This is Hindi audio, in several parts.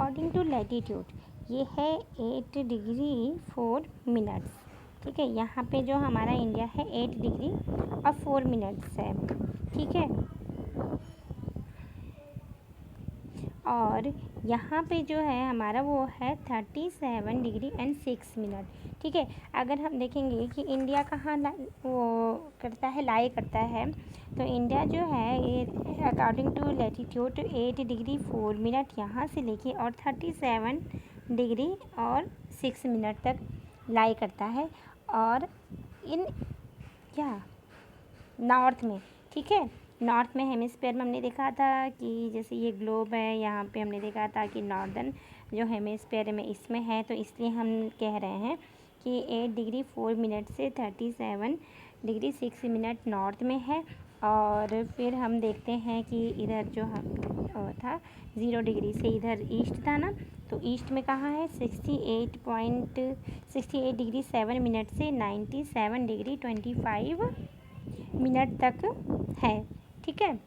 अकॉर्डिंग टू लैटीट्यूड ये है 8 डिग्री 4 मिनट्स। ठीक है, यहाँ पे जो हमारा इंडिया है 8 डिग्री और 4 मिनट्स है। ठीक है, और यहाँ पे जो है हमारा वो है 37 डिग्री एंड 6 मिनट। ठीक है, अगर हम देखेंगे कि इंडिया कहाँ वो करता है, लाई करता है, तो इंडिया जो है ये according to latitude 8 degree 4 minute यहाँ से लेके और 37 डिग्री और 6 मिनट तक लाई करता है, और इन क्या नॉर्थ में। ठीक है, नॉर्थ में हेमिस्फीयर में हमने देखा था कि जैसे ये ग्लोब है, यहाँ पे हमने देखा था कि नॉर्दर्न जो हेमिस्फीयर में इसमें है, तो इसलिए हम कह रहे हैं कि 8 डिग्री 4 मिनट से 37 डिग्री 6 मिनट नॉर्थ में है। और फिर हम देखते हैं कि इधर जो हम था 0 डिग्री से इधर ईस्ट था ना, तो ईस्ट में कहाँ है 68 डिग्री 7 मिनट से 97 डिग्री 25 मिनट तक है। ठीक है,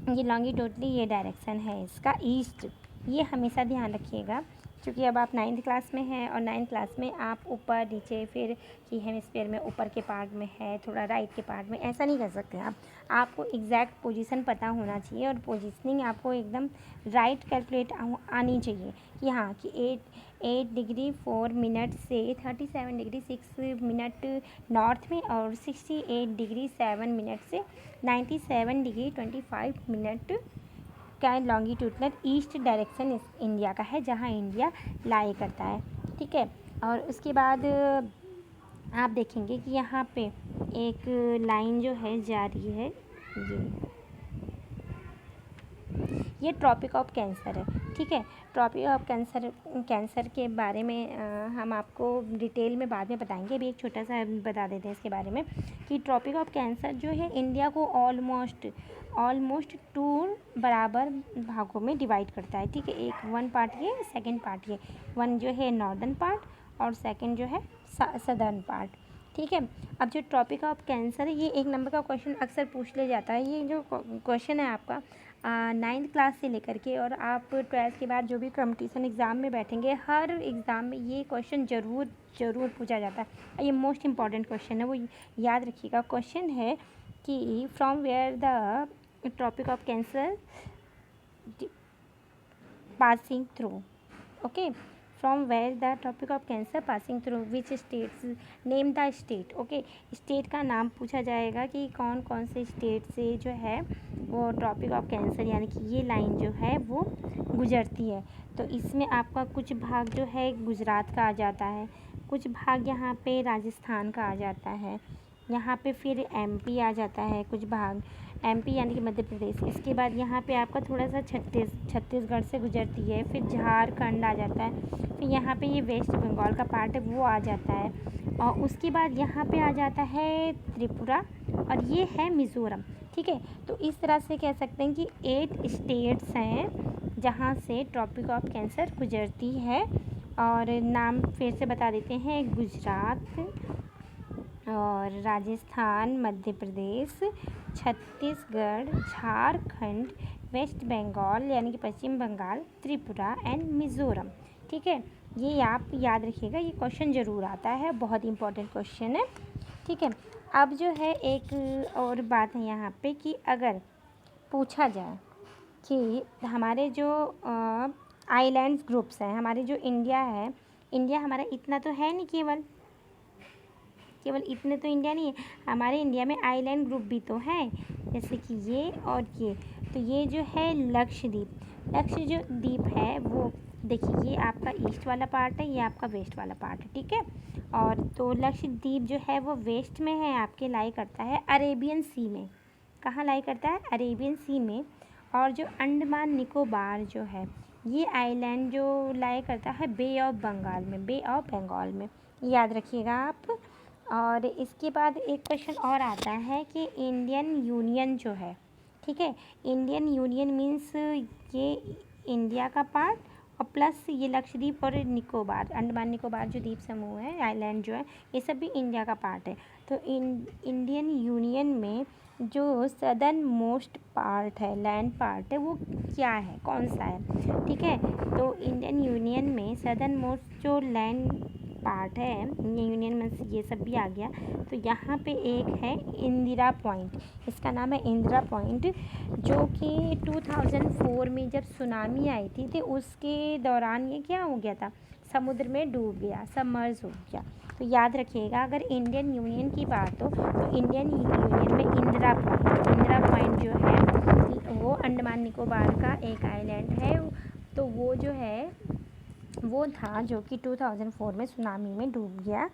ये लॉन्गिट्यूडली ये डायरेक्शन है इसका ईस्ट, ये हमेशा ध्यान रखिएगा, क्योंकि अब आप 9th क्लास में हैं और 9th क्लास में आप ऊपर नीचे फिर कि हेमिस्फीयर में ऊपर के पार्ट में है, थोड़ा राइट के पार्ट में, ऐसा नहीं कर सकते आप। आपको एग्जैक्ट पोजीशन पता होना चाहिए और पोजीशनिंग आपको एकदम राइट कैलकुलेट आनी चाहिए कि हाँ कि 8 डिग्री 4 मिनट से 37 डिग्री 6 मिनट नॉर्थ में और 68 डिग्री 7 मिनट से 97 डिग्री 25 मिनट का लॉन्गिट्यूडनल ईस्ट डायरेक्शन इस इंडिया का है, जहाँ इंडिया लाई करता है। ठीक है, और उसके बाद आप देखेंगे कि यहाँ पे एक लाइन जो है जा रही है, ये ट्रॉपिक ऑफ कैंसर है। ठीक है, ट्रॉपिक ऑफ कैंसर के बारे में हम आपको डिटेल में बाद में बताएंगे। अभी एक छोटा सा बता देते हैं इसके बारे में कि ट्रॉपिक ऑफ कैंसर जो है इंडिया को ऑलमोस्ट 2 बराबर भागों में डिवाइड करता है। ठीक है, एक वन पार्ट ये, सेकंड पार्ट ये, वन जो है नॉर्दर्न पार्ट और सेकंड जो है सदर्न पार्ट। ठीक है, अब जो ट्रॉपिक ऑफ कैंसर है ये 1 नंबर का क्वेश्चन अक्सर पूछ ले जाता है। ये जो क्वेश्चन है आपका 9th क्लास से लेकर के और आप 12th के बाद जो भी कंपटीशन एग्ज़ाम में बैठेंगे, हर एग्ज़ाम में ये क्वेश्चन ज़रूर पूछा जाता है। ये मोस्ट इम्पॉर्टेंट क्वेश्चन है, वो याद रखिएगा। क्वेश्चन है कि from where the tropic of cancer passing through. Okay, from where the tropic of cancer passing through which states, name the state. Okay, state का नाम पूछा जाएगा कि कौन कौन से स्टेट से जो है वो ट्रॉपिक ऑफ कैंसर यानी कि ये लाइन जो है वो गुजरती है। तो इसमें आपका कुछ भाग जो है गुजरात का आ जाता है, कुछ भाग यहाँ पे राजस्थान का आ जाता है, यहाँ पे फिर एमपी आ जाता है, कुछ भाग एमपी यानी कि मध्य प्रदेश। इसके बाद यहाँ पे आपका थोड़ा सा छत्तीसगढ़ से गुजरती है, फिर झारखंड आ जाता है, फिर यहाँ पे ये वेस्ट बंगाल का पार्ट है वो आ जाता है, और उसके बाद यहाँ पे आ जाता है त्रिपुरा और ये है मिज़ोरम। ठीक है, तो इस तरह से कह सकते हैं कि 8 स्टेट्स हैं जहाँ से ट्रॉपिक ऑफ कैंसर गुजरती है। और नाम फिर से बता देते हैं, गुजरात और राजस्थान, मध्य प्रदेश, छत्तीसगढ़, झारखंड, वेस्ट बंगाल यानी कि पश्चिम बंगाल, त्रिपुरा एंड मिज़ोरम। ठीक है, ये आप याद रखिएगा, ये क्वेश्चन ज़रूर आता है, बहुत इंपॉर्टेंट क्वेश्चन है। ठीक है, अब जो है एक और बात है यहाँ पे कि अगर पूछा जाए कि हमारे जो आइलैंड्स ग्रुप्स हैं, हमारे जो इंडिया है, इंडिया हमारा इतना तो है नहीं, केवल इतने तो इंडिया नहीं है, हमारे इंडिया में आइलैंड ग्रुप भी तो हैं, जैसे कि ये और ये। तो ये जो है लक्षद्वीप है वो देखिए, ये आपका ईस्ट वाला पार्ट है, ये आपका वेस्ट वाला पार्ट है। ठीक है, और तो लक्षद्वीप जो है वो वेस्ट में है, आपके लाई करता है अरेबियन सी में। कहाँ लाई करता है? अरेबियन सी में। और जो अंडमान निकोबार जो है ये आइलैंड जो लाई करता है बे ऑफ बंगाल में, याद रखिएगा आप। और इसके बाद एक क्वेश्चन और आता है कि इंडियन यूनियन जो है, ठीक है, इंडियन यूनियन मीन्स ये इंडिया का पार्ट और प्लस ये लक्षद्वीप और निकोबार, अंडमान निकोबार जो द्वीप समूह है, आइलैंड जो है, ये सब भी इंडिया का पार्ट है। तो इंडियन यूनियन में जो सदर्न मोस्ट पार्ट है, लैंड पार्ट है, वो क्या है, कौन सा है। ठीक है, तो इंडियन यूनियन में सदर्न मोस्ट जो लैंड पार्ट है, इंडियन यूनियन में ये सब भी आ गया, तो यहाँ पे एक है इंदिरा पॉइंट। इसका नाम है इंदिरा पॉइंट, जो कि 2004 में जब सुनामी आई थी तो उसके दौरान ये क्या हो गया था, समुद्र में डूब गया, सबमर्ज हो गया। तो याद रखिएगा, अगर इंडियन यूनियन की बात हो तो इंडियन यूनियन में इंदिरा पॉइंट जो है वो अंडमान निकोबार का एक आइलैंड है। तो वो जो है वो था जो कि 2004 में सुनामी में डूब गया।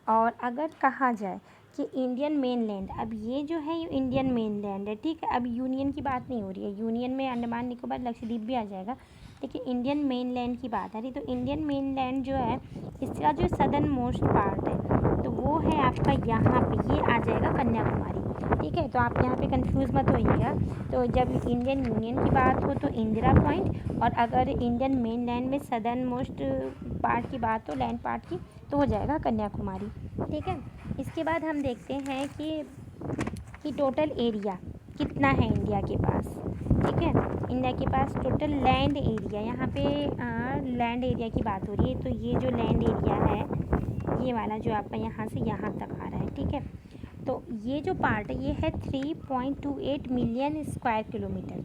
और अगर कहा जाए कि इंडियन मेनलैंड, अब ये जो है ये इंडियन मेनलैंड है, ठीक है। अब यूनियन की बात नहीं हो रही है, यूनियन में अंडमान निकोबार लक्षद्वीप भी आ जाएगा, लेकिन इंडियन मेनलैंड की बात आ रही। तो इंडियन मेनलैंड जो है इसका जो सदर्न मोस्ट पार्ट है तो वो है आपका यहाँ पे, ये आ जाएगा कन्याकुमारी। ठीक है, तो आप यहाँ पे कंफ्यूज मत होइएगा। तो जब इंडियन यूनियन की बात हो तो इंदिरा पॉइंट, और अगर इंडियन मेनलैंड में सदर्न मोस्ट पार्ट की बात हो, लैंड पार्ट की, तो हो जाएगा कन्याकुमारी। ठीक है, इसके बाद हम देखते हैं कि टोटल एरिया कितना है इंडिया के पास। ठीक है, इंडिया के पास टोटल लैंड एरिया, यहाँ पे लैंड एरिया की बात हो रही है, तो ये जो लैंड एरिया है ये वाला जो आपका यहाँ से यहाँ तक आ रहा है। ठीक है, तो ये जो पार्ट है ये है 3.28 million square kilometre.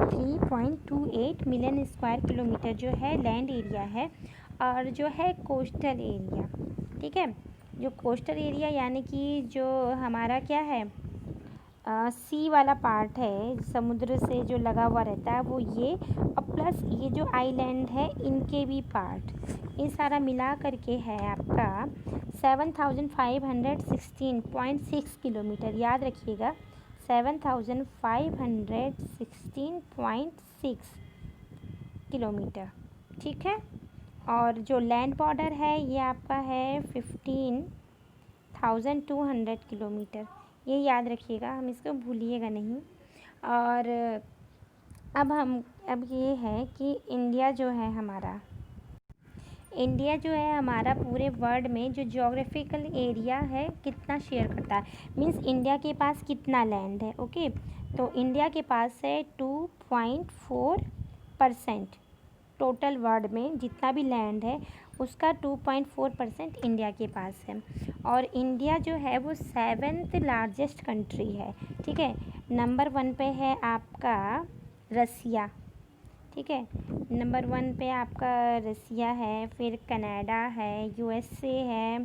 3.28 million square kilometre जो है लैंड एरिया है, और जो है कोस्टल एरिया। ठीक है, जो कोस्टल एरिया यानी कि जो हमारा क्या है, सी वाला पार्ट है, समुद्र से जो लगा हुआ रहता है वो ये, और प्लस ये जो आइलैंड है इनके भी पार्ट, ये सारा मिला करके है आपका 7516.6 किलोमीटर। याद रखिएगा 7516.6 किलोमीटर। ठीक है, और जो लैंड बॉर्डर है ये आपका है 15,200 किलोमीटर। ये याद रखिएगा, हम इसको भूलिएगा नहीं। और अब ये है कि इंडिया जो है हमारा पूरे वर्ल्ड में जो ज्योग्राफिकल एरिया है कितना शेयर करता है, मीन्स इंडिया के पास कितना लैंड है। ओके, तो इंडिया के पास है 2.4%। टोटल वर्ल्ड में जितना भी लैंड है उसका 2.4% इंडिया के पास है। और इंडिया जो है वो 7th लार्जेस्ट कंट्री है। ठीक है, नंबर 1 पे है आपका रसिया। ठीक है, नंबर 1 पे आपका रसिया है, फिर कनाडा है, यूएसए,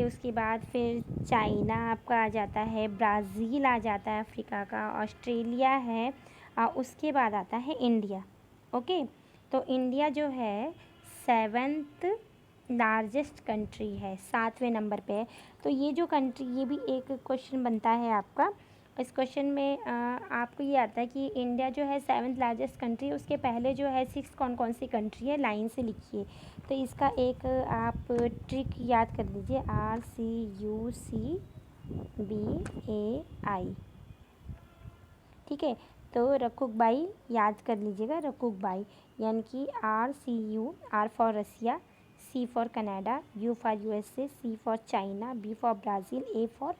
उसके बाद फिर चाइना आपका आ जाता है, ब्राज़ील आ जाता है अफ्रीका का, ऑस्ट्रेलिया है, उसके बाद आता है इंडिया। ओके, तो इंडिया जो है 7th लार्जेस्ट कंट्री है, 7वें नंबर पे है। तो ये जो कंट्री, ये भी एक क्वेश्चन बनता है आपका। इस क्वेश्चन में आपको ये आता है कि इंडिया जो है 7th लार्जेस्ट कंट्री, उसके पहले जो है 6 कौन कौन सी कंट्री है, लाइन से लिखिए। तो इसका एक आप ट्रिक याद कर लीजिए, RCUCBAI। ठीक है, तो रकुकबाई याद कर लीजिएगा, रकुकबाई, यानी कि RCU, R for Russia, C for Canada, U for USA, C for China, B for Brazil, A for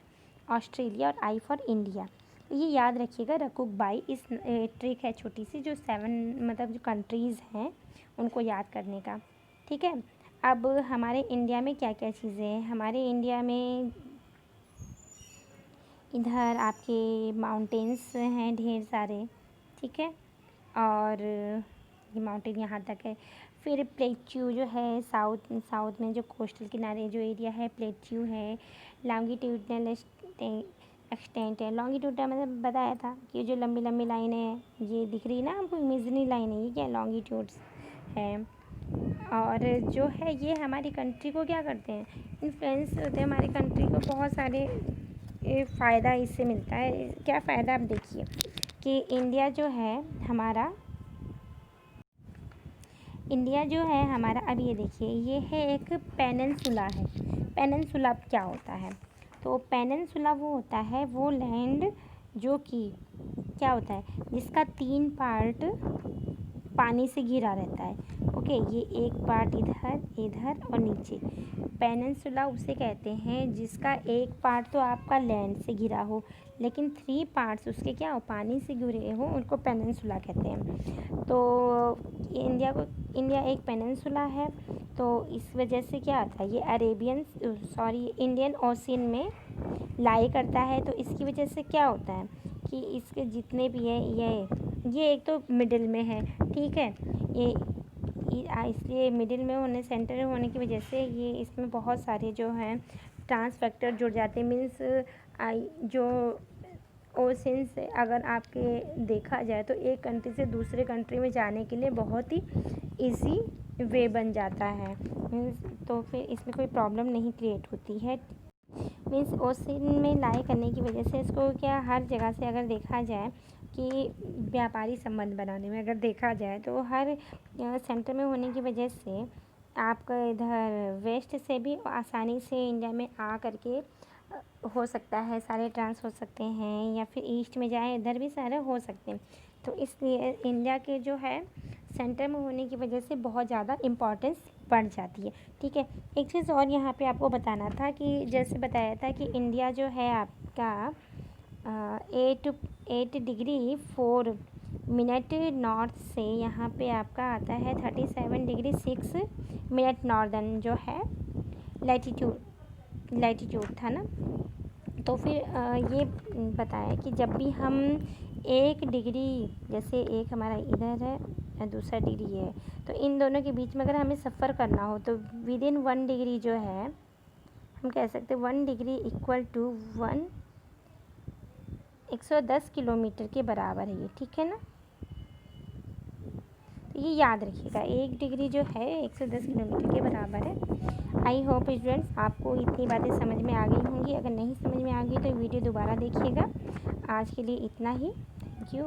Australia और I फॉर इंडिया। ये याद रखिएगा, रकुकबाई। इस ट्रिक है छोटी सी, जो 7 मतलब जो कंट्रीज़ हैं उनको याद करने का। ठीक है, अब हमारे इंडिया में क्या क्या चीज़ें हैं, हमारे इंडिया में इधर आपके माउंटेन्स हैं ढेर सारे। ठीक है, और ये माउंटेन यहाँ तक है। फिर प्लेट्यू जो है साउथ में जो कोस्टल किनारे जो एरिया है, प्लेट्यू है। लॉन्गिट्यूडनल एक्सटेंट है, लॉन्गिट्यूडनल मतलब बताया था कि जो लंबी लंबी लाइनें हैं, ये दिख रही ना आपको इमेजिनरी लाइनें, ये क्या लॉन्गिट्यूड्स है। और जो है ये हमारी कंट्री को क्या करते हैं, इन्फ्लुएंस होते हैं हमारी कंट्री को, बहुत सारे फ़ायदा इससे मिलता है। क्या फ़ायदा, आप देखिए कि इंडिया जो है हमारा, अब ये देखिए ये है एक पेनिनसुला है। पेनिनसुला क्या होता है, तो पेनिनसुला वो होता है वो लैंड जो कि क्या होता है, जिसका 3 पार्ट पानी से घिरा रहता है। ओके, ये एक पार्ट इधर, इधर और नीचे। पेनिनसुला उसे कहते हैं जिसका एक पार्ट तो आपका लैंड से घिरा हो, लेकिन 3 पार्ट्स उसके क्या हो, पानी से घिरे हो, उनको पेनिनसुला कहते हैं। तो इंडिया एक पेनिनसुला है, तो इस वजह से क्या आता है, ये इंडियन ओशियन में लाई करता है। तो इसकी वजह से क्या होता है कि इसके जितने भी है ये एक तो मिडिल में है, ठीक है, इसलिए मिडिल में होने, सेंटर में होने की वजह से ये इसमें बहुत सारे जो हैं ट्रांस फैक्टर जुड़ जाते हैं। मीन्स जो ओशन से अगर आपके देखा जाए तो एक कंट्री से दूसरे कंट्री में जाने के लिए बहुत ही इजी वे बन जाता है। मीन्स तो फिर इसमें कोई प्रॉब्लम नहीं क्रिएट होती है। मीन्स ओशन में लाई करने की वजह से इसको क्या हर जगह से अगर देखा जाए कि व्यापारी संबंध बनाने में अगर देखा जाए तो हर सेंटर में होने की वजह से आपका इधर वेस्ट से भी आसानी से इंडिया में आ करके हो सकता है, सारे ट्रांस हो सकते हैं, या फिर ईस्ट में जाए इधर भी सारे हो सकते हैं। तो इसलिए इंडिया के जो है सेंटर में होने की वजह से बहुत ज़्यादा इम्पोर्टेंस बढ़ जाती है, ठीक है। एक चीज़ और यहाँ पे आपको बताना था कि जैसे बताया था कि इंडिया जो है आपका 8 डिग्री 4 मिनट नॉर्थ से यहाँ पे आपका आता है 37 डिग्री 6 मिनट नॉर्दर्न जो है लैटीट्यूड था ना। तो फिर ये बताया कि जब भी हम 1 डिग्री, जैसे एक हमारा इधर है दूसरा डिग्री है, तो इन दोनों के बीच में अगर हमें सफ़र करना हो तो विद इन 1 डिग्री जो है हम कह सकते हैं 1 डिग्री इक्वल टू 110 किलोमीटर के बराबर है ये, ठीक है ना। तो ये याद रखिएगा, 1 डिग्री जो है 110 किलोमीटर के बराबर है। आई होप स्टूडेंट्स आपको इतनी बातें समझ में आ गई होंगी। अगर नहीं समझ में आ गई तो वीडियो दोबारा देखिएगा। आज के लिए इतना ही। Thank you.